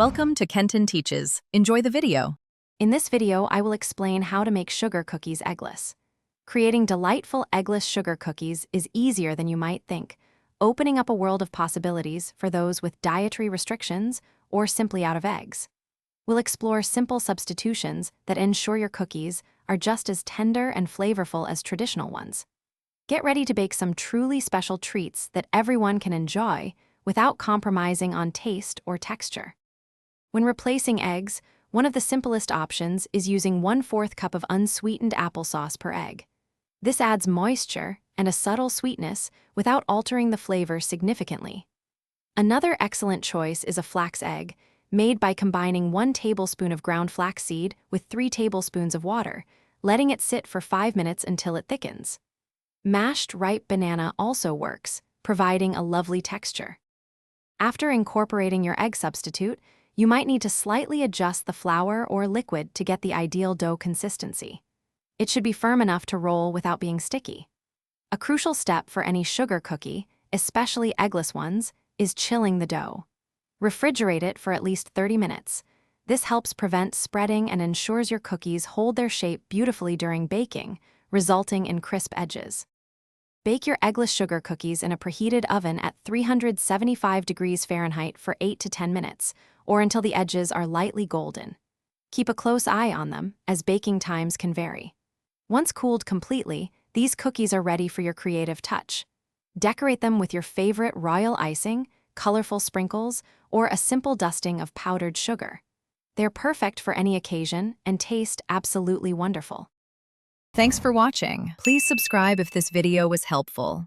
Welcome to Kenton Teaches. Enjoy the video. In this video, I will explain how to make sugar cookies eggless. Creating delightful eggless sugar cookies is easier than you might think, opening up a world of possibilities for those with dietary restrictions or simply out of eggs. We'll explore simple substitutions that ensure your cookies are just as tender and flavorful as traditional ones. Get ready to bake some truly special treats that everyone can enjoy without compromising on taste or texture. When replacing eggs, one of the simplest options is using 1/4 cup of unsweetened applesauce per egg. This adds moisture and a subtle sweetness without altering the flavor significantly. Another excellent choice is a flax egg, made by combining 1 tablespoon of ground flaxseed with 3 tablespoons of water, letting it sit for 5 minutes until it thickens. Mashed ripe banana also works, providing a lovely texture. After incorporating your egg substitute, you might need to slightly adjust the flour or liquid to get the ideal dough consistency. It should be firm enough to roll without being sticky. A crucial step for any sugar cookie, especially eggless ones, is chilling the dough. Refrigerate it for at least 30 minutes. This helps prevent spreading and ensures your cookies hold their shape beautifully during baking, resulting in crisp edges. Bake your eggless sugar cookies in a preheated oven at 375 degrees Fahrenheit for 8 to 10 minutes, or until the edges are lightly golden. Keep a close eye on them, as baking times can vary. Once cooled completely, these cookies are ready for your creative touch. Decorate them with your favorite royal icing, colorful sprinkles, or a simple dusting of powdered sugar. They're perfect for any occasion and taste absolutely wonderful. Thanks for watching. Please subscribe if this video was helpful.